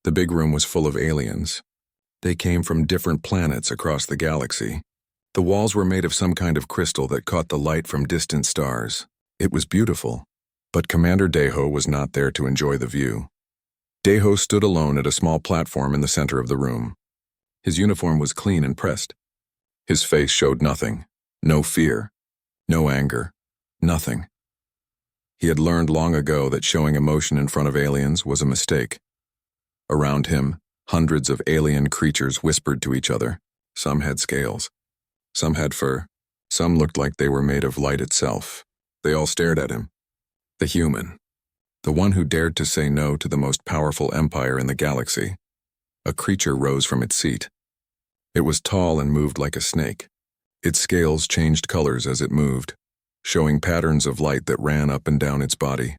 The big room was full of aliens. They came from different planets across the galaxy. The walls were made of some kind of crystal that caught the light from distant stars. It was beautiful, but Commander Deho was not there to enjoy the view. Deho stood alone at a small platform in the center of the room. His uniform was clean and pressed. His face showed nothing, no fear, no anger, nothing. He had learned long ago that showing emotion in front of aliens was a mistake. Around him, hundreds of alien creatures whispered to each other. Some had scales. Some had fur. Some looked like they were made of light itself. They all stared at him. The human. The one who dared to say no to the most powerful empire in the galaxy. A creature rose from its seat. It was tall and moved like a snake. Its scales changed colors as it moved, showing patterns of light that ran up and down its body.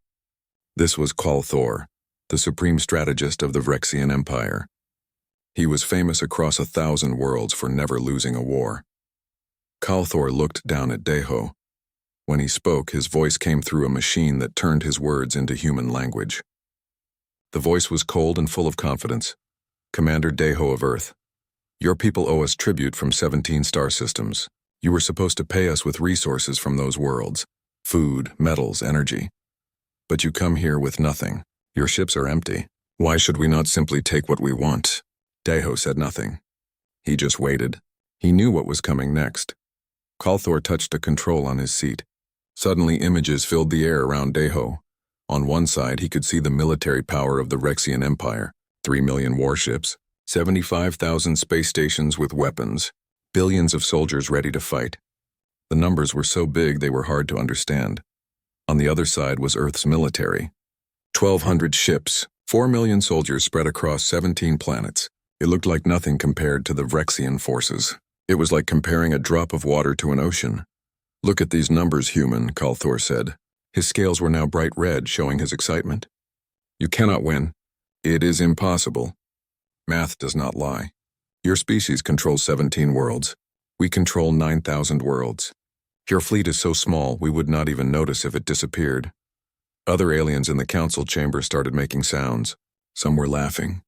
This was Kalthor, the supreme strategist of the Vrexian Empire. He was famous across 1,000 worlds for never losing a war. Kalthor looked down at Deho. When he spoke, his voice came through a machine that turned his words into human language. The voice was cold and full of confidence. Commander Deho of Earth, your people owe us tribute from 17 star systems. You were supposed to pay us with resources from those worlds, food, metals, energy. But you come here with nothing. Your ships are empty. Why should we not simply take what we want? Deho said nothing. He just waited. He knew what was coming next. Kalthor touched a control on his seat. Suddenly images filled the air around Deho. On one side he could see the military power of the Vrexian Empire, 3 million warships, 75,000 space stations with weapons, billions of soldiers ready to fight. The numbers were so big they were hard to understand. On the other side was Earth's military. 1,200 ships, 4 million soldiers spread across 17 planets. It looked like nothing compared to the Vrexian forces. It was like comparing a drop of water to an ocean. Look at these numbers, human, Kalthor said. His scales were now bright red, showing his excitement. You cannot win. It is impossible. Math does not lie. Your species controls 17 worlds. We control 9,000 worlds. Your fleet is so small we would not even notice if it disappeared. Other aliens in the council chamber started making sounds. Some were laughing.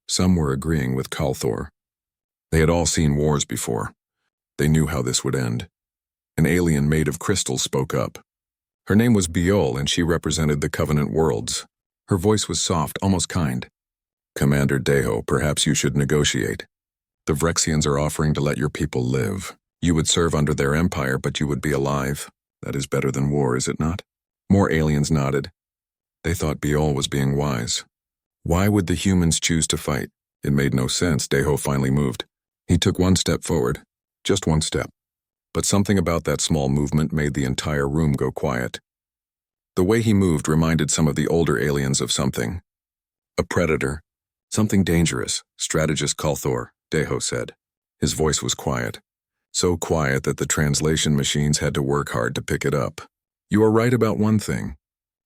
Some were agreeing with Kalthor. They had all seen wars before. They knew how this would end. An alien made of crystal spoke up. Her name was Biol, and she represented the Covenant worlds. Her voice was soft, almost kind. Commander Deho, perhaps you should negotiate. The Vrexians are offering to let your people live. You would serve under their empire, but you would be alive. That is better than war, is it not? More aliens nodded. They thought Biol was being wise. Why would the humans choose to fight? It made no sense. Deho finally moved. He took one step forward. Just one step. But something about that small movement made the entire room go quiet. The way he moved reminded some of the older aliens of something. A predator. Something dangerous, Strategist Kalthor, Deho said. His voice was quiet. So quiet that the translation machines had to work hard to pick it up. You are right about one thing.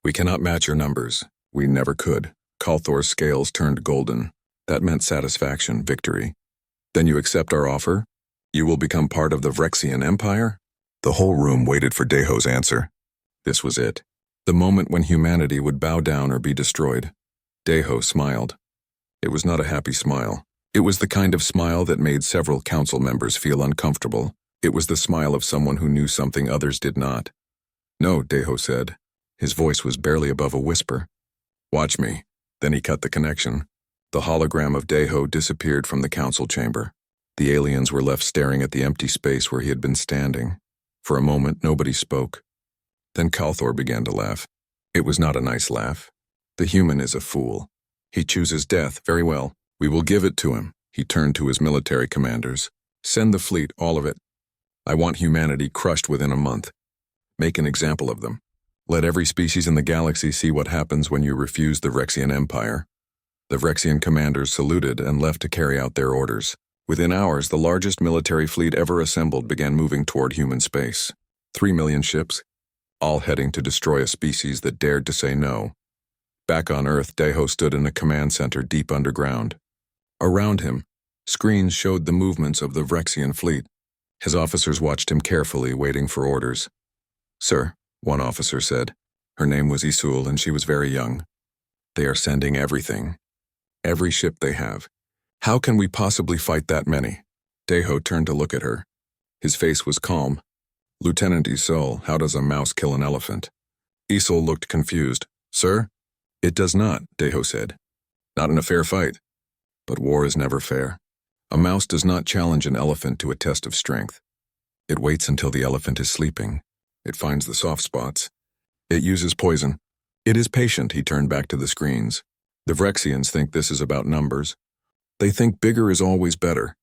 We cannot match your numbers. We never could. Kalthor's scales turned golden. That meant satisfaction, victory. Then you accept our offer? You will become part of the Vrexian Empire? The whole room waited for Deho's answer. This was it. The moment when humanity would bow down or be destroyed. Deho smiled. It was not a happy smile. It was the kind of smile that made several council members feel uncomfortable. It was the smile of someone who knew something others did not. No, Deho said. His voice was barely above a whisper. Watch me. Then he cut the connection. The hologram of Deho disappeared from the council chamber. The aliens were left staring at the empty space where he had been standing. For a moment, nobody spoke. Then Kalthor began to laugh. It was not a nice laugh. The human is a fool. He chooses death, very well. We will give it to him. He turned to his military commanders. Send the fleet, all of it. I want humanity crushed within a month. Make an example of them. Let every species in the galaxy see what happens when you refuse the Vrexian Empire. The Vrexian commanders saluted and left to carry out their orders. Within hours, the largest military fleet ever assembled began moving toward human space. 3 million ships, all heading to destroy a species that dared to say no. Back on Earth, Deho stood in a command center deep underground. Around him, screens showed the movements of the Vrexian fleet. His officers watched him carefully, waiting for orders. Sir, one officer said. Her name was Isul, and she was very young. They are sending everything. Every ship they have. How can we possibly fight that many? Deho turned to look at her. His face was calm. Lieutenant Isol, how does a mouse kill an elephant? Isol looked confused. Sir? It does not, Deho said. Not in a fair fight. But war is never fair. A mouse does not challenge an elephant to a test of strength. It waits until the elephant is sleeping. It finds the soft spots. It uses poison. It is patient, he turned back to the screens. The Vrexians think this is about numbers. They think bigger is always better.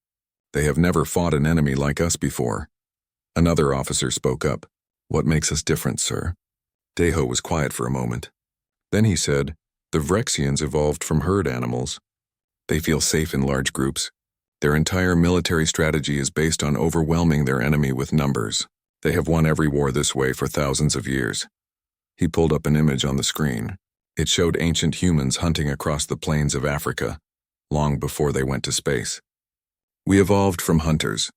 They have never fought an enemy like us before. Another officer spoke up. What makes us different, sir? Deho was quiet for a moment. Then he said, the Vrexians evolved from herd animals. They feel safe in large groups. Their entire military strategy is based on overwhelming their enemy with numbers. They have won every war this way for thousands of years. He pulled up an image on the screen. It showed ancient humans hunting across the plains of Africa, long before they went to space. We evolved from hunters.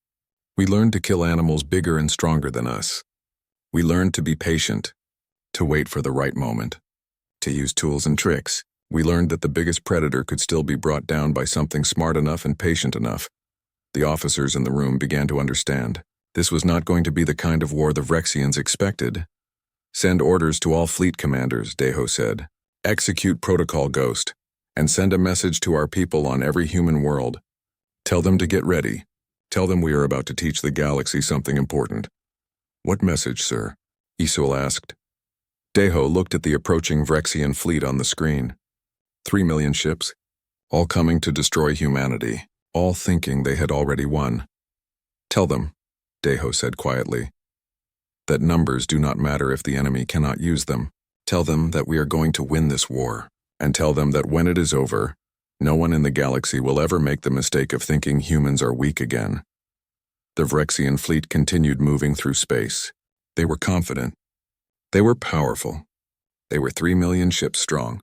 We learned to kill animals bigger and stronger than us. We learned to be patient, to wait for the right moment, to use tools and tricks. We learned that the biggest predator could still be brought down by something smart enough and patient enough. The officers in the room began to understand. This was not going to be the kind of war the Vrexians expected. Send orders to all fleet commanders, Deho said. Execute Protocol Ghost, and send a message to our people on every human world. Tell them to get ready. Tell them we are about to teach the galaxy something important. What message, sir? Isol asked. Deho looked at the approaching Vrexian fleet on the screen. 3 million ships, all coming to destroy humanity, all thinking they had already won. Tell them, Deho said quietly, that numbers do not matter if the enemy cannot use them. Tell them that we are going to win this war, and tell them that when it is over, no one in the galaxy will ever make the mistake of thinking humans are weak again. The Vrexian fleet continued moving through space. They were confident. They were powerful. They were 3 million ships strong.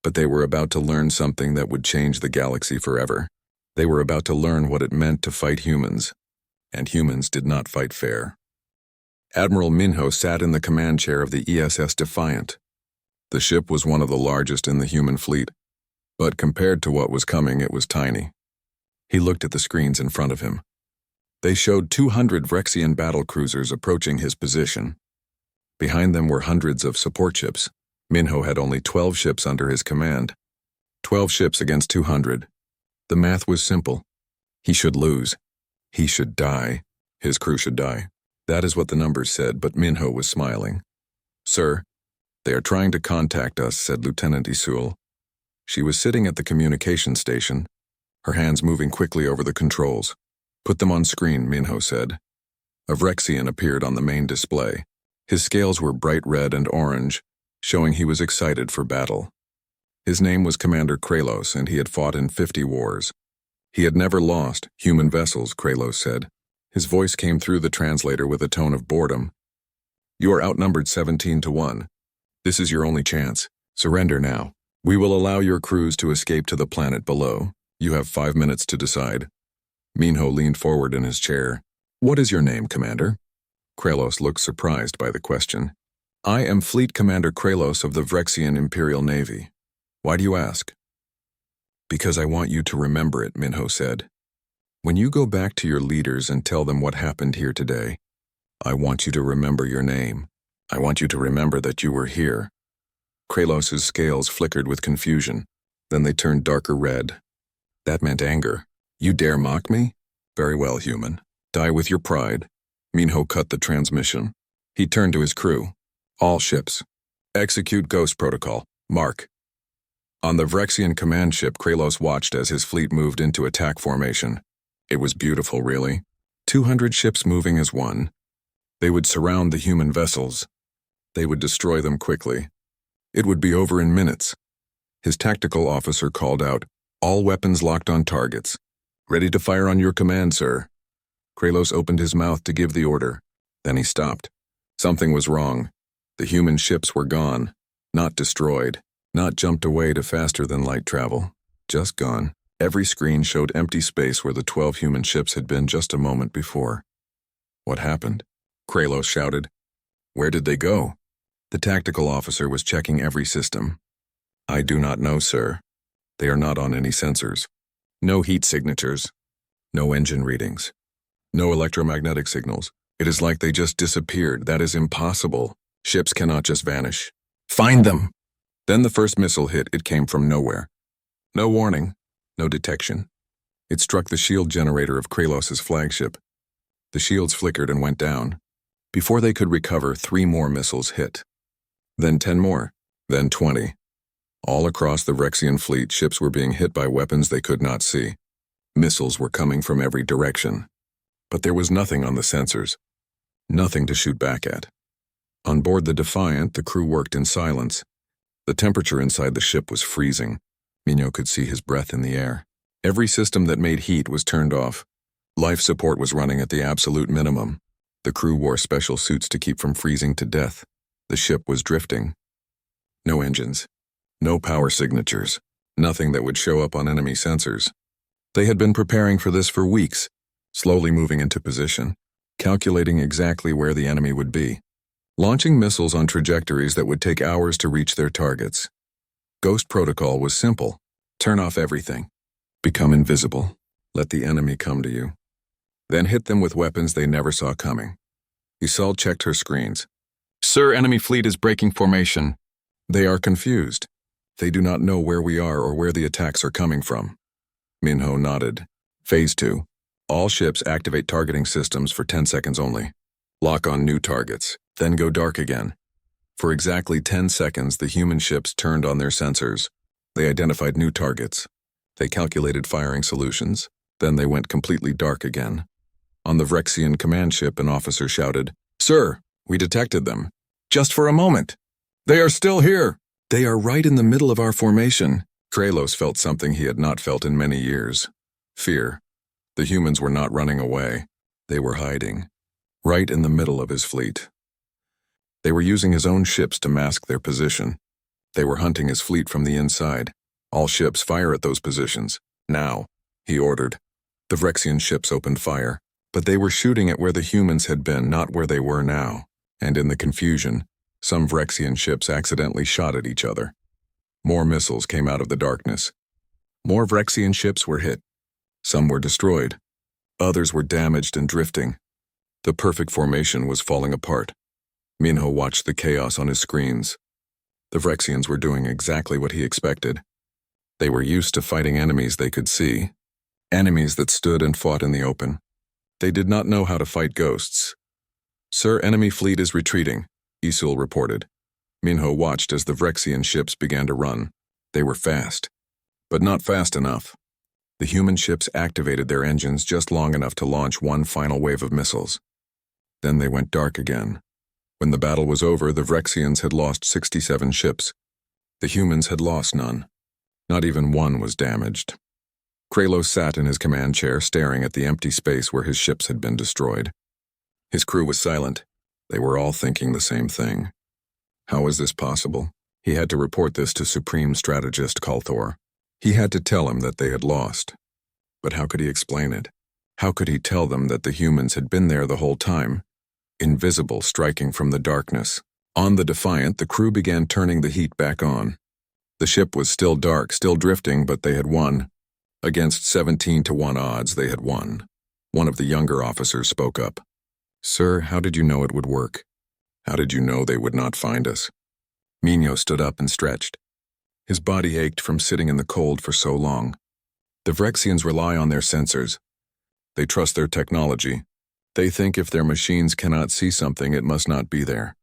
But they were about to learn something that would change the galaxy forever. They were about to learn what it meant to fight humans, and humans did not fight fair. Admiral Minho sat in the command chair of the ESS Defiant. The ship was one of the largest in the human fleet, but compared to what was coming, it was tiny. He looked at the screens in front of him. They showed 200 Vrexian battle cruisers approaching his position. Behind them were hundreds of support ships. Minho had only 12 ships under his command. 12 ships against 200. The math was simple. He should lose. He should die. His crew should die. That is what the numbers said, but Minho was smiling. Sir, they are trying to contact us, said Lieutenant Isul. She was sitting at the communication station, her hands moving quickly over the controls. Put them on screen, Minho said. A Vrexian appeared on the main display. His scales were bright red and orange, showing he was excited for battle. His name was Commander Kralos, and he had fought in 50 wars. He had never lost human vessels, Kralos said. His voice came through the translator with a tone of boredom. You are outnumbered 17-1. This is your only chance. Surrender now. We will allow your crews to escape to the planet below. You have 5 minutes to decide. Minho leaned forward in his chair. What is your name, Commander? Kralos looked surprised by the question. I am Fleet Commander Kralos of the Vrexian Imperial Navy. Why do you ask? Because I want you to remember it, Minho said. When you go back to your leaders and tell them what happened here today, I want you to remember your name. I want you to remember that you were here. Kralos's scales flickered with confusion. Then they turned darker red. That meant anger. You dare mock me? Very well, human. Die with your pride. Minho cut the transmission. He turned to his crew. All ships. Execute Ghost Protocol. Mark. On the Vrexian command ship, Kralos watched as his fleet moved into attack formation. It was beautiful, really. 200 ships moving as one. They would surround the human vessels. They would destroy them quickly. It would be over in minutes. His tactical officer called out, all weapons locked on targets. Ready to fire on your command, sir. Kralos opened his mouth to give the order. Then he stopped. Something was wrong. The human ships were gone. Not destroyed. Not jumped away to faster-than-light travel. Just gone. Every screen showed empty space where the 12 human ships had been just a moment before. What happened? Kralos shouted. Where did they go? The tactical officer was checking every system. I do not know, sir. They are not on any sensors. No heat signatures. No engine readings. No electromagnetic signals. It is like they just disappeared. That is impossible. Ships cannot just vanish. Find them! Then the first missile hit. It came from nowhere. No warning. No detection. It struck the shield generator of Kralos's flagship. The shields flickered and went down. Before they could recover, 3 more missiles hit. Then 10 more. Then 20. All across the Vrexian fleet, ships were being hit by weapons they could not see. Missiles were coming from every direction. But there was nothing on the sensors. Nothing to shoot back at. On board the Defiant, the crew worked in silence. The temperature inside the ship was freezing. Minho could see his breath in the air. Every system that made heat was turned off. Life support was running at the absolute minimum. The crew wore special suits to keep from freezing to death. The ship was drifting. No engines. No power signatures. Nothing that would show up on enemy sensors. They had been preparing for this for weeks, slowly moving into position, calculating exactly where the enemy would be, launching missiles on trajectories that would take hours to reach their targets. Ghost protocol was simple. Turn off everything. Become invisible. Let the enemy come to you. Then hit them with weapons they never saw coming. Isolde checked her screens. Sir, enemy fleet is breaking formation. They are confused. They do not know where we are or where the attacks are coming from. Minho nodded. Phase 2. All ships activate targeting systems for 10 seconds only. Lock on new targets, then go dark again. For exactly 10 seconds, the human ships turned on their sensors. They identified new targets. They calculated firing solutions. Then they went completely dark again. On the Vrexian command ship, an officer shouted, Sir, we detected them. Just for a moment. They are still here. They are right in the middle of our formation. Kralos felt something he had not felt in many years. Fear. The humans were not running away. They were hiding. Right in the middle of his fleet. They were using his own ships to mask their position. They were hunting his fleet from the inside. All ships fire at those positions. Now, he ordered. The Vrexian ships opened fire, but they were shooting at where the humans had been, not where they were now. And in the confusion, some Vrexian ships accidentally shot at each other. More missiles came out of the darkness. More Vrexian ships were hit. Some were destroyed. Others were damaged and drifting. The perfect formation was falling apart. Minho watched the chaos on his screens. The Vrexians were doing exactly what he expected. They were used to fighting enemies they could see. Enemies that stood and fought in the open. They did not know how to fight ghosts. Sir, enemy fleet is retreating, Isolde reported. Minho watched as the Vrexian ships began to run. They were fast, but not fast enough. The human ships activated their engines just long enough to launch one final wave of missiles. Then they went dark again. When the battle was over, the Vrexians had lost 67 ships. The humans had lost none. Not even one was damaged. Kralos sat in his command chair, staring at the empty space where his ships had been destroyed. His crew was silent. They were all thinking the same thing. How was this possible? He had to report this to Supreme Strategist Kalthor. He had to tell him that they had lost. But how could he explain it? How could he tell them that the humans had been there the whole time? Invisible, striking from the darkness. On the Defiant, the crew began turning the heat back on. The ship was still dark, still drifting, but they had won. Against 17-1 odds, they had won. One of the younger officers spoke up. Sir, how did you know it would work? How did you know they would not find us? Minho stood up and stretched. His body ached from sitting in the cold for so long. The Vrexians rely on their sensors. They trust their technology. They think if their machines cannot see something, it must not be there.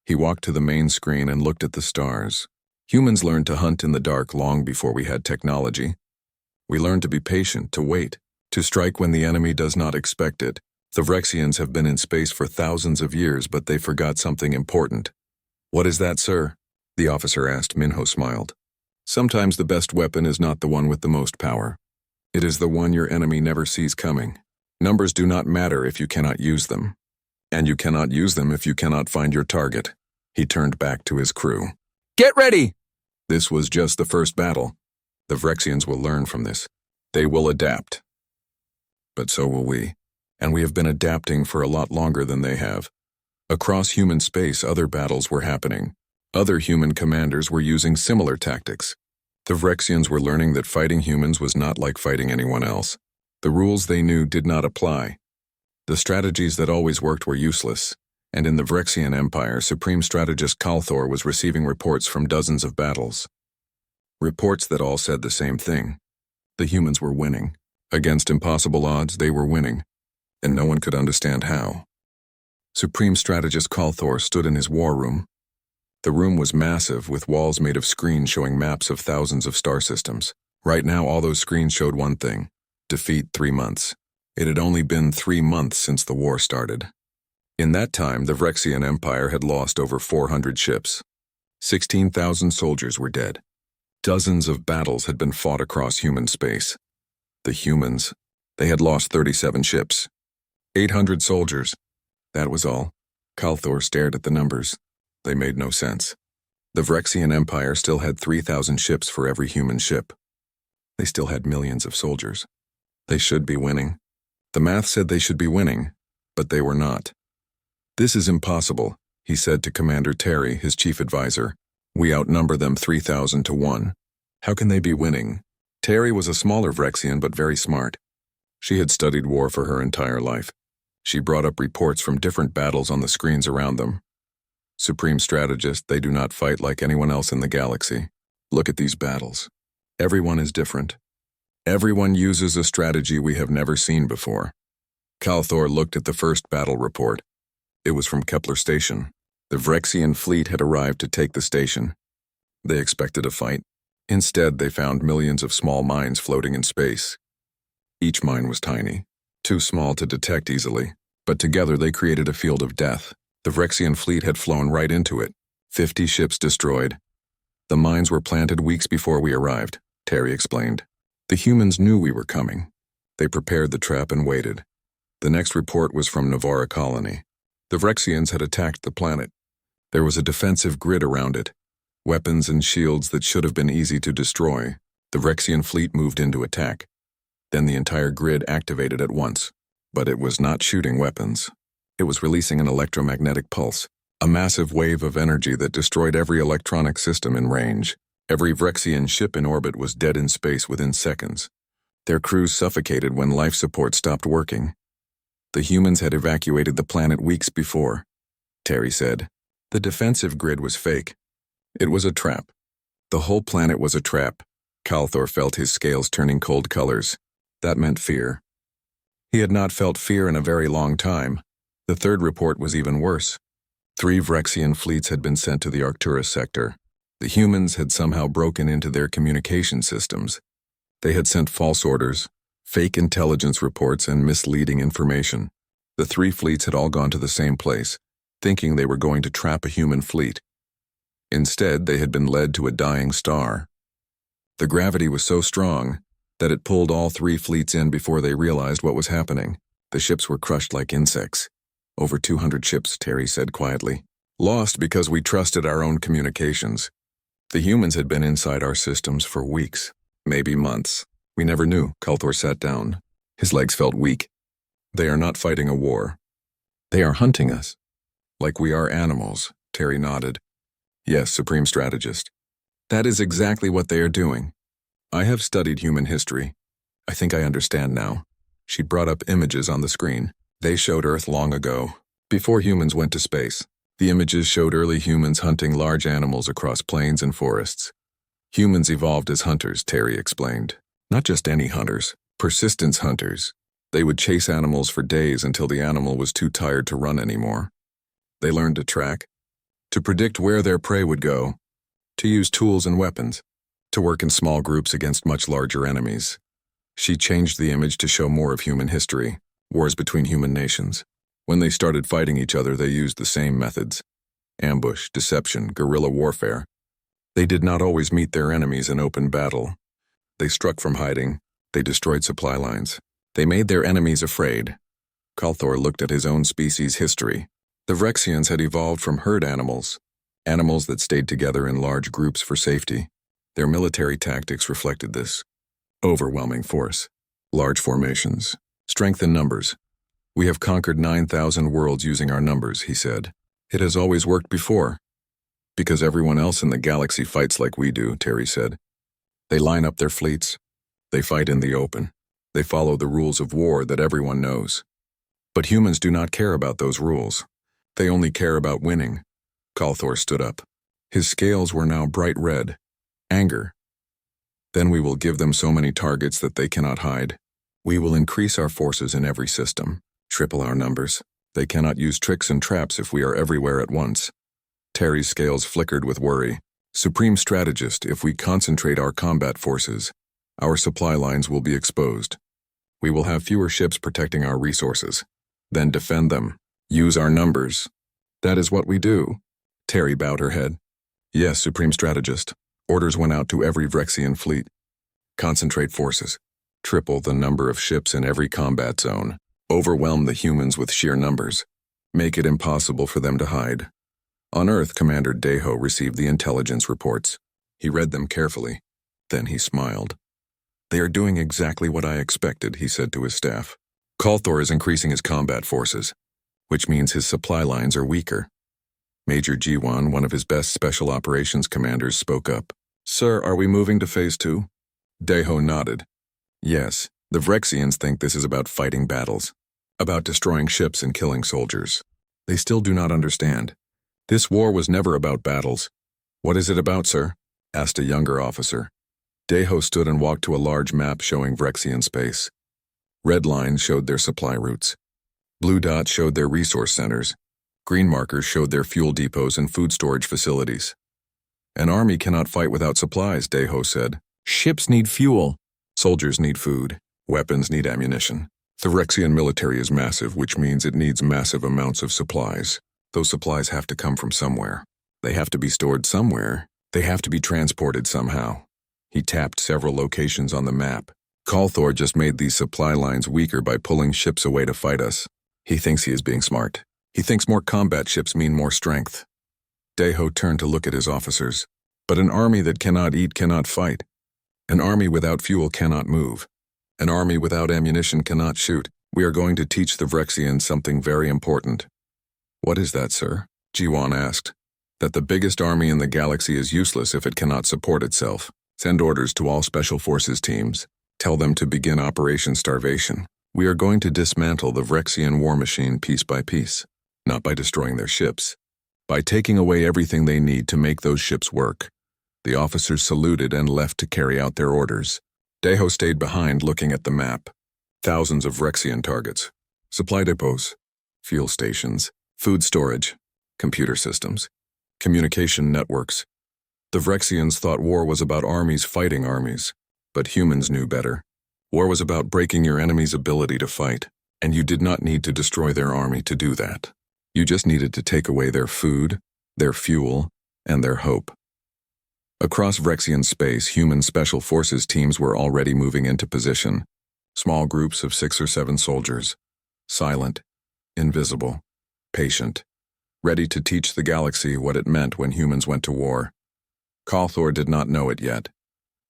He walked to the main screen and looked at the stars. Humans learned to hunt in the dark long before we had technology. We learned to be patient, to wait, to strike when the enemy does not expect it. The Vrexians have been in space for thousands of years, but they forgot something important. What is that, sir? The officer asked. Minho smiled. Sometimes the best weapon is not the one with the most power. It is the one your enemy never sees coming. Numbers do not matter if you cannot use them. And you cannot use them if you cannot find your target. He turned back to his crew. Get ready! This was just the first battle. The Vrexians will learn from this. They will adapt. But so will we. And we have been adapting for a lot longer than they have. Across human space, other battles were happening. Other human commanders were using similar tactics. The Vrexians were learning that fighting humans was not like fighting anyone else. The rules they knew did not apply. The strategies that always worked were useless, and in the Vrexian Empire, Supreme Strategist Kalthor was receiving reports from dozens of battles. Reports that all said the same thing. The humans were winning. Against impossible odds, they were winning, and no one could understand how. Supreme Strategist Kalthor stood in his war room. The room was massive, with walls made of screens showing maps of thousands of star systems. Right now, all those screens showed one thing: defeat 3 months. It had only been 3 months since the war started. In that time, the Vrexian Empire had lost over 400 ships. 16,000 soldiers were dead. Dozens of battles had been fought across human space. The humans, they had lost 37 ships. 800 soldiers. That was all. Kalthor stared at the numbers. They made no sense. The Vrexian Empire still had 3,000 ships for every human ship. They still had millions of soldiers. They should be winning. The math said they should be winning, but they were not. "This is impossible," he said to Commander Terry, his chief advisor. "We outnumber them 3,000 to 1. How can they be winning?" Terry was a smaller Vrexian but very smart. She had studied war for her entire life. She brought up reports from different battles on the screens around them. "Supreme Strategist, they do not fight like anyone else in the galaxy. Look at these battles. Everyone is different. Everyone uses a strategy we have never seen before." Kalthor looked at the first battle report. It was from Kepler Station. The Vrexian fleet had arrived to take the station. They expected a fight. Instead, they found millions of small mines floating in space. Each mine was tiny, too small to detect easily, but together they created a field of death. The Vrexian fleet had flown right into it. 50 ships destroyed. "The mines were planted weeks before we arrived," Terry explained. "The humans knew we were coming. They prepared the trap and waited." The next report was from Novara Colony. The Vrexians had attacked the planet. There was a defensive grid around it, weapons and shields that should have been easy to destroy. The Vrexian fleet moved into attack. Then the entire grid activated at once. But it was not shooting weapons. It was releasing an electromagnetic pulse, a massive wave of energy that destroyed every electronic system in range. Every Vrexian ship in orbit was dead in space within seconds. Their crews suffocated when life support stopped working. The humans had evacuated the planet weeks before. Terry said, "The defensive grid was fake. It was a trap. The whole planet was a trap." Kalthor felt his scales turning cold colors. That meant fear. He had not felt fear in a very long time. The third report was even worse. 3 Vrexian fleets had been sent to the Arcturus sector. The humans had somehow broken into their communication systems. They had sent false orders, fake intelligence reports, and misleading information. The 3 fleets had all gone to the same place, thinking they were going to trap a human fleet. Instead, they had been led to a dying star. The gravity was so strong that it pulled all 3 fleets in before they realized what was happening. The ships were crushed like insects. "Over 200 ships," Terry said quietly. "Lost because we trusted our own communications. The humans had been inside our systems for weeks, maybe months. We never knew." Kalthor sat down. His legs felt weak. "They are not fighting a war. They are hunting us. Like we are animals." Terry nodded. "Yes, Supreme Strategist. That is exactly what they are doing. I have studied human history. I think I understand now." She brought up images on the screen. They showed Earth long ago, before humans went to space. The images showed early humans hunting large animals across plains and forests. "Humans evolved as hunters," Terry explained. "Not just any hunters, persistence hunters. They would chase animals for days until the animal was too tired to run anymore. They learned to track, to predict where their prey would go, to use tools and weapons, to work in small groups against much larger enemies." She changed the image to show more of human history, wars between human nations. When they started fighting each other, they used the same methods: ambush, deception, guerrilla warfare. They did not always meet their enemies in open battle. They struck from hiding. They destroyed supply lines. They made their enemies afraid. Kalthor looked at his own species' history. The Vrexians had evolved from herd animals, animals that stayed together in large groups for safety. Their military tactics reflected this. Overwhelming force, large formations, strength in numbers. "We have conquered 9,000 worlds using our numbers," he said. "It has always worked before." "Because everyone else in the galaxy fights like we do," Terry said. They line up their fleets. They fight in the open. They follow the rules of war that everyone knows. But humans do not care about those rules. They only care about winning. Calthor stood up. His scales were now bright red. Anger. Then we will give them so many targets that they cannot hide. We will increase our forces in every system, triple our numbers. They cannot use tricks and traps if we are everywhere at once. Terry's scales flickered with worry. Supreme Strategist, if we concentrate our combat forces, our supply lines will be exposed. We will have fewer ships protecting our resources. Then defend them. Use our numbers. That is what we do. Terry bowed her head. Yes, Supreme Strategist. Orders went out to every Vrexian fleet. Concentrate forces. Triple the number of ships in every combat zone. Overwhelm the humans with sheer numbers. Make it impossible for them to hide. On Earth, Commander Deho received the intelligence reports. He read them carefully. Then he smiled. They are doing exactly what I expected, he said to his staff. Calthor is increasing his combat forces, which means his supply lines are weaker. Major Jiwan, one of his best special operations commanders, spoke up. Sir, are we moving to Phase 2? Deho nodded. Yes, the Vrexians think this is about fighting battles, about destroying ships and killing soldiers. They still do not understand. This war was never about battles. What is it about, sir? Asked a younger officer. Deho stood and walked to a large map showing Vrexian space. Red lines showed their supply routes. Blue dots showed their resource centers. Green markers showed their fuel depots and food storage facilities. An army cannot fight without supplies, Deho said. Ships need fuel. Soldiers need food. Weapons need ammunition. The Vrexian military is massive, which means it needs massive amounts of supplies. Those supplies have to come from somewhere. They have to be stored somewhere. They have to be transported somehow. He tapped several locations on the map. Calthor just made these supply lines weaker by pulling ships away to fight us. He thinks he is being smart. He thinks more combat ships mean more strength. Deho turned to look at his officers. But an army that cannot eat cannot fight. An army without fuel cannot move. An army without ammunition cannot shoot. We are going to teach the Vrexians something very important. What is that, sir? Jiwan asked. That the biggest army in the galaxy is useless if it cannot support itself. Send orders to all Special Forces teams. Tell them to begin Operation Starvation. We are going to dismantle the Vrexian war machine piece by piece. Not by destroying their ships. By taking away everything they need to make those ships work. The officers saluted and left to carry out their orders. Deho stayed behind looking at the map. Thousands of Vrexian targets. Supply depots. Fuel stations. Food storage. Computer systems. Communication networks. The Vrexians thought war was about armies fighting armies. But humans knew better. War was about breaking your enemy's ability to fight. And you did not need to destroy their army to do that. You just needed to take away their food, their fuel, and their hope. Across Vrexian space, human special forces teams were already moving into position. Small groups of 6 or 7 soldiers. Silent, invisible, patient, ready to teach the galaxy what it meant when humans went to war. Calthor did not know it yet,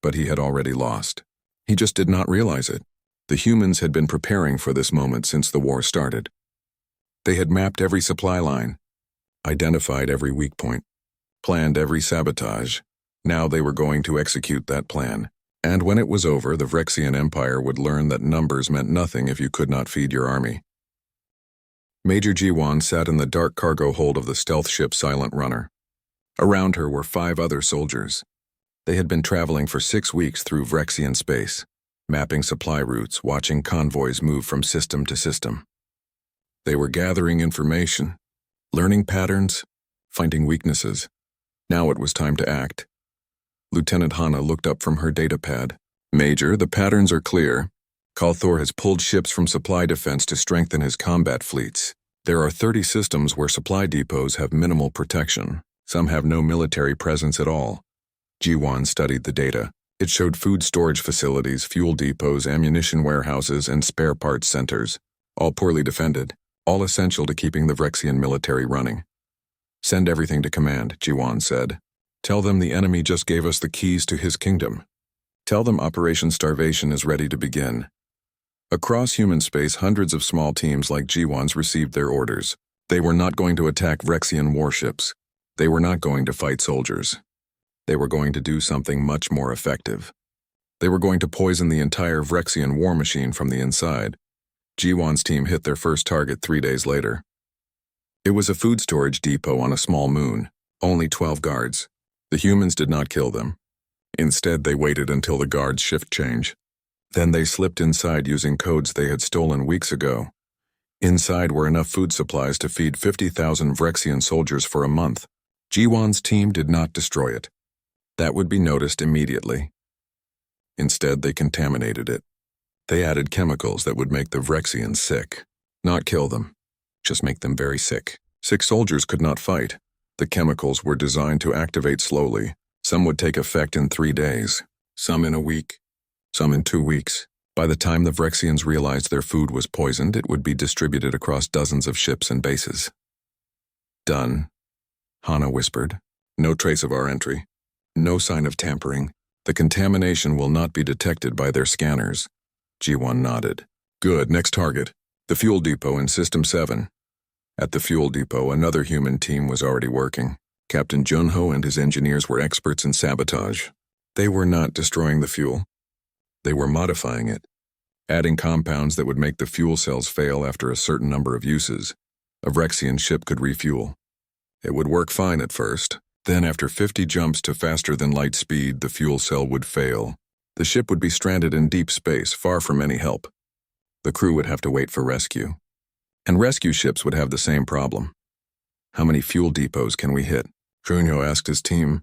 but he had already lost. He just did not realize it. The humans had been preparing for this moment since the war started. They had mapped every supply line, identified every weak point, planned every sabotage. Now they were going to execute that plan. And when it was over, the Vrexian Empire would learn that numbers meant nothing if you could not feed your army. Major Jiwan sat in the dark cargo hold of the stealth ship Silent Runner. Around her were 5 other soldiers. They had been traveling for 6 weeks through Vrexian space, mapping supply routes, watching convoys move from system to system. They were gathering information, learning patterns, finding weaknesses. Now it was time to act. Lieutenant Hana looked up from her datapad. Major, the patterns are clear. Calthor has pulled ships from supply defense to strengthen his combat fleets. There are 30 systems where supply depots have minimal protection. Some have no military presence at all. Jiwan studied the data. It showed food storage facilities, fuel depots, ammunition warehouses, and spare parts centers, all poorly defended, all essential to keeping the Vrexian military running. Send everything to command, Jiwan said. Tell them the enemy just gave us the keys to his kingdom. Tell them Operation Starvation is ready to begin. Across human space, hundreds of small teams like Jiwan's received their orders. They were not going to attack Vrexian warships. They were not going to fight soldiers. They were going to do something much more effective. They were going to poison the entire Vrexian war machine from the inside. Jiwan's team hit their first target 3 days later. It was a food storage depot on a small moon, only 12 guards. The humans did not kill them. Instead, they waited until the guards' shift change. Then they slipped inside using codes they had stolen weeks ago. Inside were enough food supplies to feed 50,000 Vrexian soldiers for a month. Jiwan's team did not destroy it. That would be noticed immediately. Instead, they contaminated it. They added chemicals that would make the Vrexians sick. Not kill them, just make them very sick. Sick soldiers could not fight. The chemicals were designed to activate slowly. Some would take effect in 3 days, some in a week, some in 2 weeks. By the time the Vrexians realized their food was poisoned, it would be distributed across dozens of ships and bases. Done, Hana whispered. No trace of our entry. No sign of tampering. The contamination will not be detected by their scanners. Jiwan nodded. Good, next target. The fuel depot in System 7. At the fuel depot, another human team was already working. Captain Junho and his engineers were experts in sabotage. They were not destroying the fuel. They were modifying it, adding compounds that would make the fuel cells fail after a certain number of uses. A Vrexian ship could refuel. It would work fine at first. Then after 50 jumps to faster-than-light speed, the fuel cell would fail. The ship would be stranded in deep space, far from any help. The crew would have to wait for rescue. And rescue ships would have the same problem. How many fuel depots can we hit? Junho asked his team.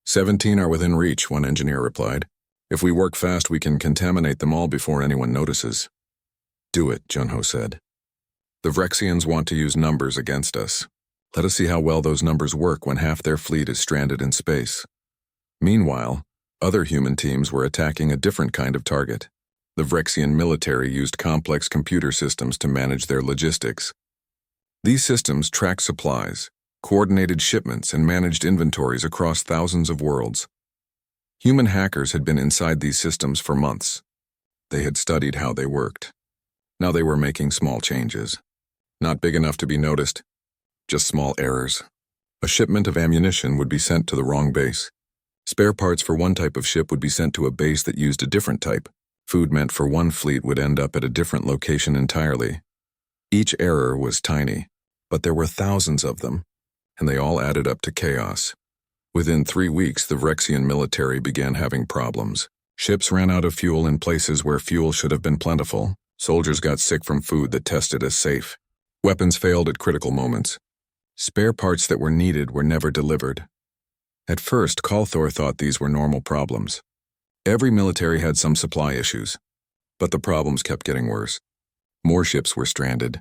17 are within reach, one engineer replied. If we work fast, we can contaminate them all before anyone notices. Do it, Junho said. The Vrexians want to use numbers against us. Let us see how well those numbers work when half their fleet is stranded in space. Meanwhile, other human teams were attacking a different kind of target. The Vrexian military used complex computer systems to manage their logistics. These systems tracked supplies, coordinated shipments, and managed inventories across thousands of worlds. Human hackers had been inside these systems for months. They had studied how they worked. Now they were making small changes. Not big enough to be noticed, just small errors. A shipment of ammunition would be sent to the wrong base. Spare parts for one type of ship would be sent to a base that used a different type. Food meant for one fleet would end up at a different location entirely. Each error was tiny, but there were thousands of them, and they all added up to chaos. Within 3 weeks, the Vrexian military began having problems. Ships ran out of fuel in places where fuel should have been plentiful. Soldiers got sick from food that tested as safe. Weapons failed at critical moments. Spare parts that were needed were never delivered. At first, Kalthor thought these were normal problems. Every military had some supply issues, but the problems kept getting worse. More ships were stranded.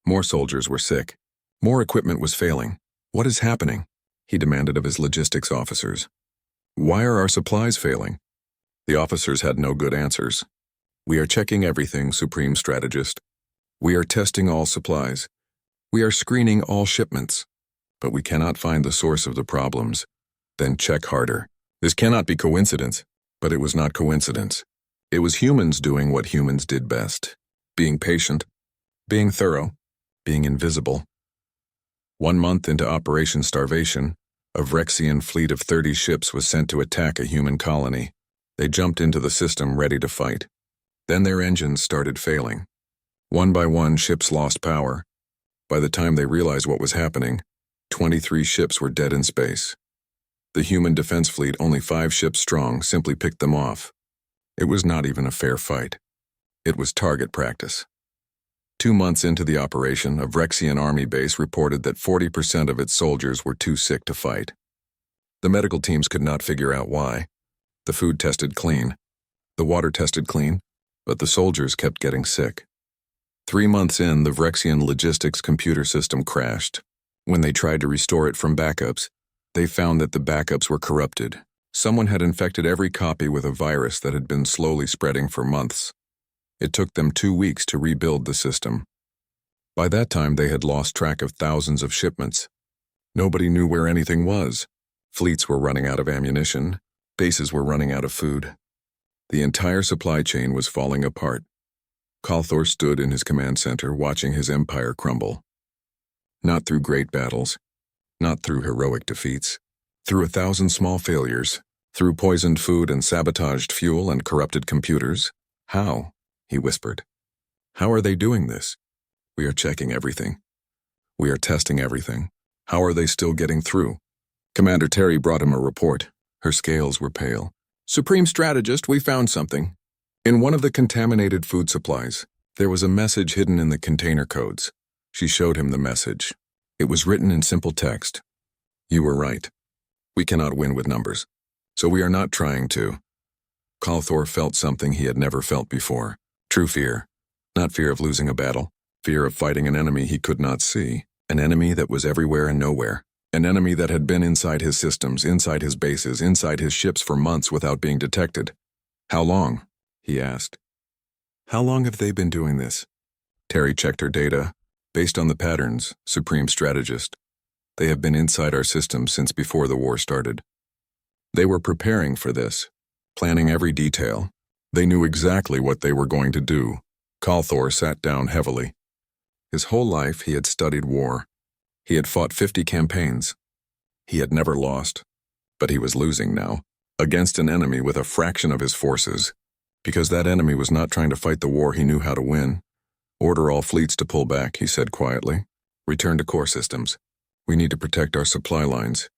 More soldiers were sick. More equipment was failing. What is happening? He demanded of his logistics officers. Why are our supplies failing? The officers had no good answers. We are checking everything, Supreme Strategist. We are testing all supplies. We are screening all shipments. But we cannot find the source of the problems. Then check harder. This cannot be coincidence. But it was not coincidence. It was humans doing what humans did best. Being patient. Being thorough. Being invisible. 1 month into Operation Starvation, a Vrexian fleet of 30 ships was sent to attack a human colony. They jumped into the system ready to fight. Then their engines started failing. One by one, ships lost power. By the time they realized what was happening, 23 ships were dead in space. The human defense fleet, only 5 ships strong, simply picked them off. It was not even a fair fight. It was target practice. 2 months into the operation, a Vrexian army base reported that 40% of its soldiers were too sick to fight. The medical teams could not figure out why. The food tested clean. The water tested clean, but the soldiers kept getting sick. 3 months in, the Vrexian logistics computer system crashed. When they tried to restore it from backups, they found that the backups were corrupted. Someone had infected every copy with a virus that had been slowly spreading for months. It took them 2 weeks to rebuild the system. By that time, they had lost track of thousands of shipments. Nobody knew where anything was. Fleets were running out of ammunition. Bases were running out of food. The entire supply chain was falling apart. Kalthor stood in his command center watching his empire crumble. Not through great battles, not through heroic defeats, through 1,000 small failures, Through poisoned food and sabotaged fuel and corrupted computers? How? He whispered. How are they doing this? We are checking everything. We are testing everything. How are they still getting through? Commander Terry brought him a report. Her scales were pale. Supreme Strategist, we found something. In one of the contaminated food supplies, there was a message hidden in the container codes. She showed him the message. It was written in simple text. You were right. We cannot win with numbers. So we are not trying to. Calthor felt something he had never felt before. True fear. Not fear of losing a battle. Fear of fighting an enemy he could not see. An enemy that was everywhere and nowhere. An enemy that had been inside his systems, inside his bases, inside his ships for months without being detected. How long? He asked. How long have they been doing this? Terry checked her data. Based on the patterns, Supreme Strategist. They have been inside our systems since before the war started. They were preparing for this, planning every detail. They knew exactly what they were going to do. Calthor sat down heavily. His whole life he had studied war. He had fought 50 campaigns. He had never lost, but he was losing now, against an enemy with a fraction of his forces. Because that enemy was not trying to fight the war he knew how to win. Order all fleets to pull back, he said quietly. Return to core systems. We need to protect our supply lines.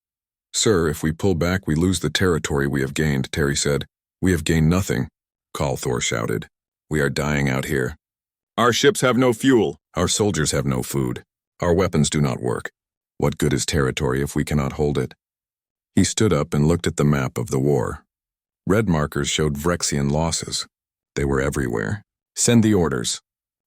Sir, if we pull back, we lose the territory we have gained, Terry said. We have gained nothing, Calthor shouted. We are dying out here. Our ships have no fuel. Our soldiers have no food. Our weapons do not work. What good is territory if we cannot hold it? He stood up and looked at the map of the war. Red markers showed Vrexian losses. They were everywhere. Send the orders.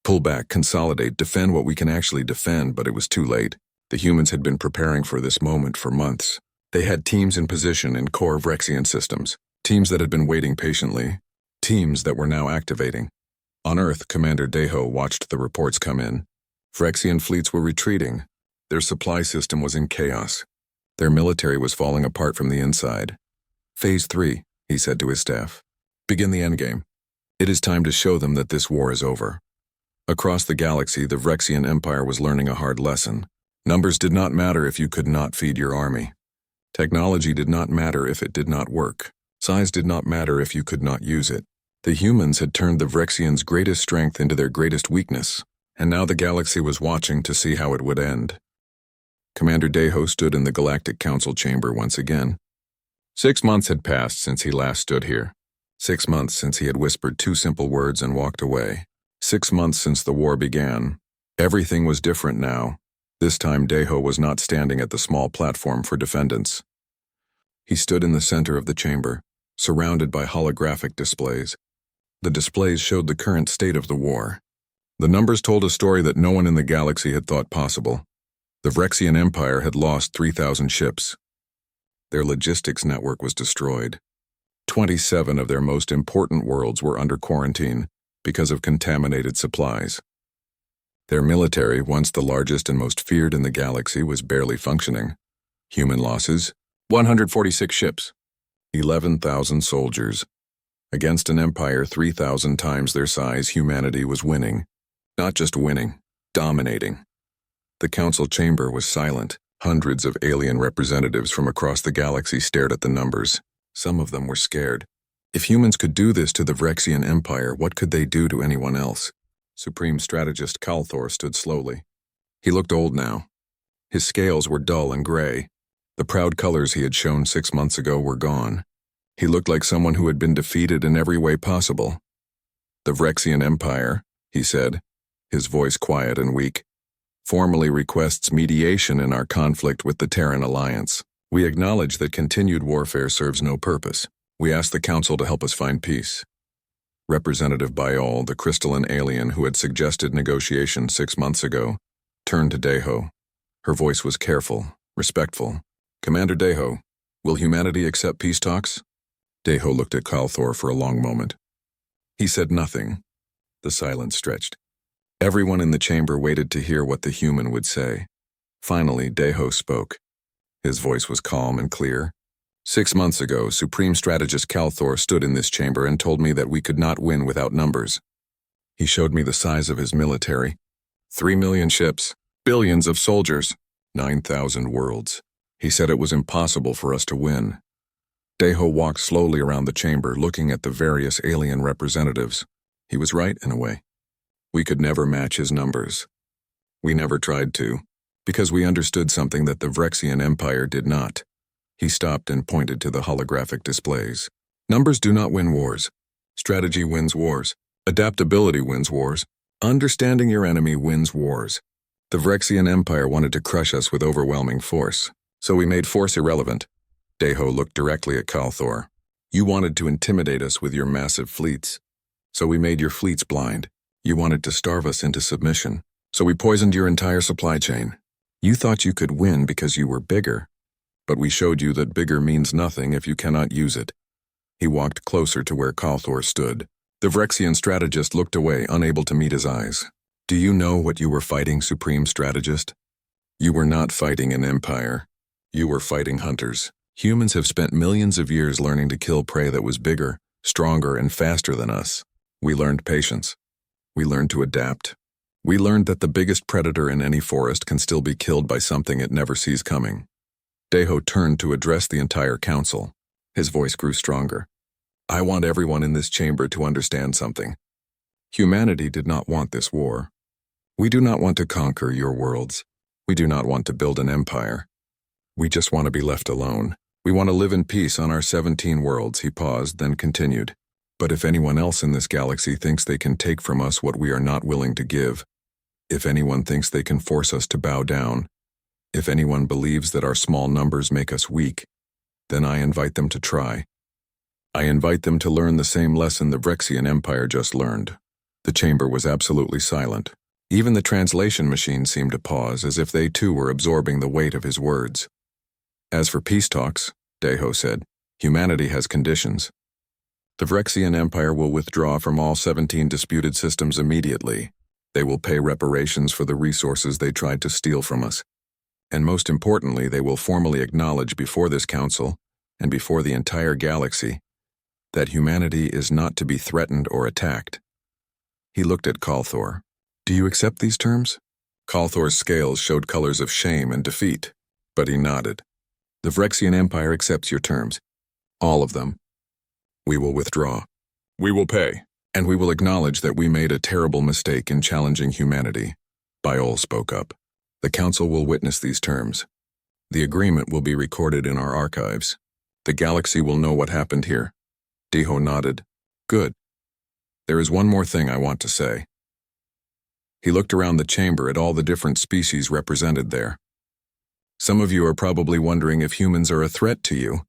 Pull back, consolidate, defend what we can actually defend, but it was too late. The humans had been preparing for this moment for months. They had teams in position in core Vrexian systems, teams that had been waiting patiently, teams that were now activating. On Earth, Commander Deho watched the reports come in. Vrexian fleets were retreating. Their supply system was in chaos. Their military was falling apart from the inside. Phase 3, he said to his staff. Begin the endgame. It is time to show them that this war is over. Across the galaxy, the Vrexian Empire was learning a hard lesson. Numbers did not matter if you could not feed your army. Technology did not matter if it did not work. Size did not matter if you could not use it. The humans had turned the Vrexians' greatest strength into their greatest weakness, and now the galaxy was watching to see how it would end. Commander Deho stood in the Galactic Council chamber once again. 6 months had passed since he last stood here. 6 months since he had whispered 2 simple words and walked away. 6 months since the war began. Everything was different now. This time Deho was not standing at the small platform for defendants. He stood in the center of the chamber, surrounded by holographic displays. The displays showed the current state of the war. The numbers told a story that no one in the galaxy had thought possible. The Vrexian Empire had lost 3,000 ships. Their logistics network was destroyed. 27 of their most important worlds were under quarantine because of contaminated supplies. Their military, once the largest and most feared in the galaxy, was barely functioning. Human losses: 146 ships, 11,000 soldiers. Against an empire 3,000 times their size, humanity was winning. Not just winning, dominating. The council chamber was silent. Hundreds of alien representatives from across the galaxy stared at the numbers. Some of them were scared. If humans could do this to the Vrexian Empire, what could they do to anyone else? Supreme Strategist Calthor stood slowly. He looked old now. His scales were dull and gray. The proud colors he had shown 6 months ago were gone. He looked like someone who had been defeated in every way possible. The Vrexian Empire, he said, his voice quiet and weak, formally requests mediation in our conflict with the Terran Alliance. We acknowledge that continued warfare serves no purpose. We ask the Council to help us find peace. Representative Bayal, the crystalline alien who had suggested negotiation 6 months ago, turned to Deho. Her voice was careful, respectful. Commander Deho, will humanity accept peace talks? Deho looked at Calthor for a long moment. He said nothing. The silence stretched. Everyone in the chamber waited to hear what the human would say. Finally, Deho spoke. His voice was calm and clear. 6 months ago, Supreme Strategist Calthor stood in this chamber and told me that we could not win without numbers. He showed me the size of his military. 3 million ships, billions of soldiers, 9,000 worlds. He said it was impossible for us to win. Deho walked slowly around the chamber, looking at the various alien representatives. He was right, in a way. We could never match his numbers. We never tried to, because we understood something that the Vrexian Empire did not. He stopped and pointed to the holographic displays. Numbers do not win wars. Strategy wins wars. Adaptability wins wars. Understanding your enemy wins wars. The Vrexian Empire wanted to crush us with overwhelming force, so we made force irrelevant. Deho looked directly at Kalthor. You wanted to intimidate us with your massive fleets, so we made your fleets blind. You wanted to starve us into submission, so we poisoned your entire supply chain. You thought you could win because you were bigger, but we showed you that bigger means nothing if you cannot use it. He walked closer to where Kalthor stood. The Vrexian strategist looked away, unable to meet his eyes. Do you know what you were fighting, Supreme Strategist? You were not fighting an empire. You were fighting hunters. Humans have spent millions of years learning to kill prey that was bigger, stronger, and faster than us. We learned patience. We learned to adapt. We learned that the biggest predator in any forest can still be killed by something it never sees coming. Deho turned to address the entire council. His voice grew stronger. I want everyone in this chamber to understand something. Humanity did not want this war. We do not want to conquer your worlds. We do not want to build an empire. We just want to be left alone. We want to live in peace on our 17 worlds. He paused, then continued. But if anyone else in this galaxy thinks they can take from us what we are not willing to give, if anyone thinks they can force us to bow down, if anyone believes that our small numbers make us weak, then I invite them to try. I invite them to learn the same lesson the Vrexian Empire just learned. The chamber was absolutely silent. Even the translation machine seemed to pause, as if they too were absorbing the weight of his words. As for peace talks, Deho said, humanity has conditions. The Vrexian Empire will withdraw from all 17 disputed systems immediately. They will pay reparations for the resources they tried to steal from us. And most importantly, they will formally acknowledge before this council, and before the entire galaxy, that humanity is not to be threatened or attacked. He looked at Kalthor. Do you accept these terms? Kalthor's scales showed colors of shame and defeat, but he nodded. The Vrexian Empire accepts your terms. All of them. We will withdraw. We will pay. And we will acknowledge that we made a terrible mistake in challenging humanity. Biol spoke up. The council will witness these terms. The agreement will be recorded in our archives. The galaxy will know what happened here. Deho nodded. Good. There is one more thing I want to say. He looked around the chamber at all the different species represented there. Some of you are probably wondering if humans are a threat to you.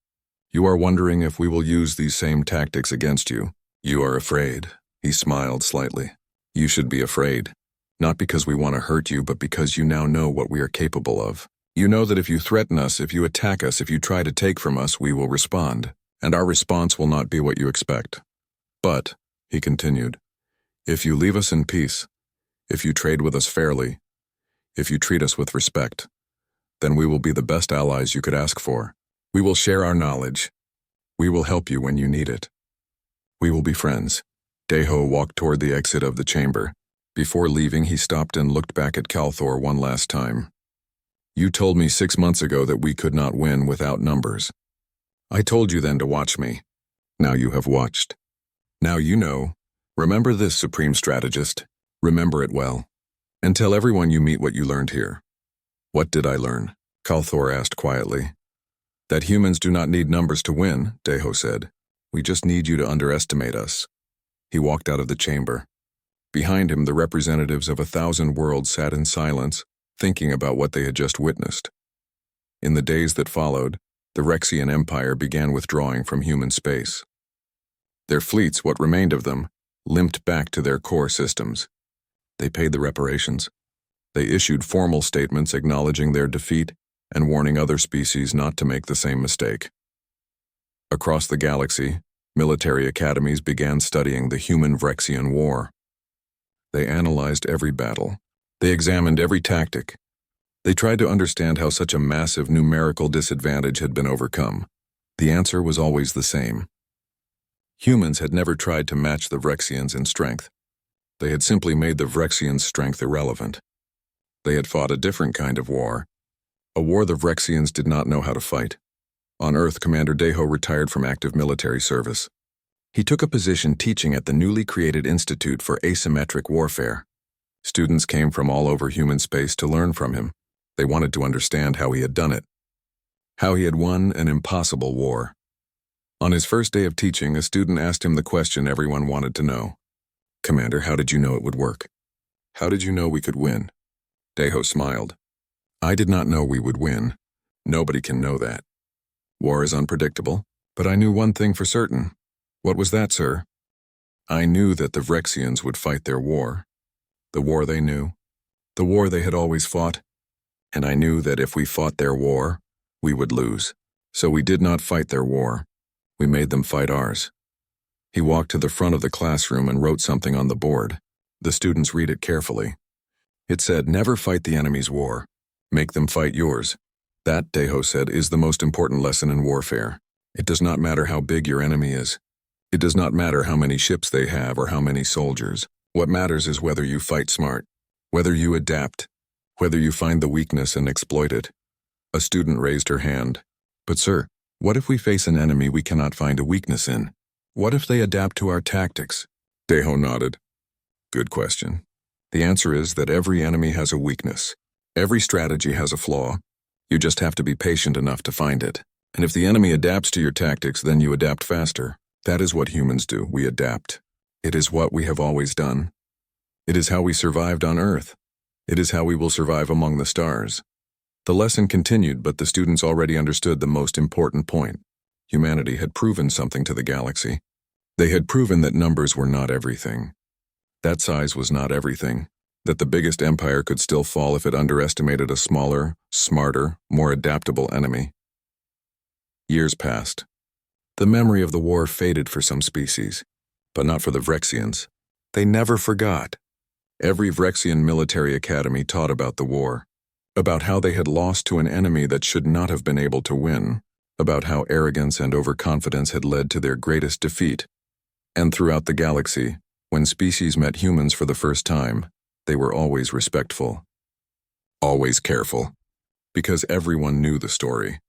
You are wondering if we will use these same tactics against you. You are afraid. He smiled slightly. You should be afraid. Not because we want to hurt you, but because you now know what we are capable of. You know that if you threaten us, if you attack us, if you try to take from us, we will respond. And our response will not be what you expect. But, he continued, if you leave us in peace, if you trade with us fairly, if you treat us with respect, then we will be the best allies you could ask for. We will share our knowledge. We will help you when you need it. We will be friends. Deho walked toward the exit of the chamber. Before leaving, he stopped and looked back at Kalthor one last time. You told me 6 months ago that we could not win without numbers. I told you then to watch me. Now you have watched. Now you know. Remember this, Supreme Strategist. Remember it well. And tell everyone you meet what you learned here. What did I learn? Kalthor asked quietly. That humans do not need numbers to win, Deho said. We just need you to underestimate us. He walked out of the chamber. Behind him, the representatives of 1,000 worlds sat in silence, thinking about what they had just witnessed. In the days that followed, the Vrexian Empire began withdrawing from human space. Their fleets, what remained of them, limped back to their core systems. They paid the reparations. They issued formal statements acknowledging their defeat and warning other species not to make the same mistake. Across the galaxy, military academies began studying the human-Vrexian War. They analyzed every battle. They examined every tactic. They tried to understand how such a massive numerical disadvantage had been overcome. The answer was always the same. Humans had never tried to match the Vrexians in strength. They had simply made the Vrexians' strength irrelevant. They had fought a different kind of war, a war the Vrexians did not know how to fight. On Earth, Commander Deho retired from active military service. He took a position teaching at the newly created Institute for Asymmetric Warfare. Students came from all over human space to learn from him. They wanted to understand how he had done it, how he had won an impossible war. On his first day of teaching, a student asked him the question everyone wanted to know. "Commander, how did you know it would work? How did you know we could win?" Deho smiled. "I did not know we would win. Nobody can know that. War is unpredictable, but I knew one thing for certain." "What was that, sir?" "I knew that the Vrexians would fight their war. The war they knew. The war they had always fought. And I knew that if we fought their war, we would lose. So we did not fight their war. We made them fight ours." He walked to the front of the classroom and wrote something on the board. The students read it carefully. It said, "Never fight the enemy's war. Make them fight yours." That, Deho said, is the most important lesson in warfare. It does not matter how big your enemy is. It does not matter how many ships they have or how many soldiers. What matters is whether you fight smart, whether you adapt, whether you find the weakness and exploit it. A student raised her hand. "But sir, what if we face an enemy we cannot find a weakness in? What if they adapt to our tactics?" Deho nodded. "Good question. The answer is that every enemy has a weakness. Every strategy has a flaw. You just have to be patient enough to find it. And if the enemy adapts to your tactics, then you adapt faster. That is what humans do. We adapt. It is what we have always done. It is how we survived on Earth. It is how we will survive among the stars." The lesson continued, but the students already understood the most important point. Humanity had proven something to the galaxy. They had proven that numbers were not everything. That size was not everything. That the biggest empire could still fall if it underestimated a smaller, smarter, more adaptable enemy. Years passed. The memory of the war faded for some species, but not for the Vrexians. They never forgot. Every Vrexian military academy taught about the war, about how they had lost to an enemy that should not have been able to win, about how arrogance and overconfidence had led to their greatest defeat. And throughout the galaxy, when species met humans for the first time, they were always respectful, always careful, because everyone knew the story.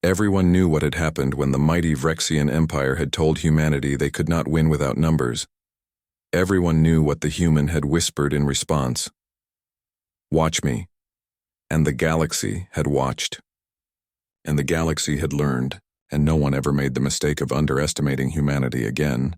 Everyone knew what had happened when the mighty Vrexian Empire had told humanity they could not win without numbers. Everyone knew what the human had whispered in response. "Watch me." And the galaxy had watched. And the galaxy had learned, and no one ever made the mistake of underestimating humanity again.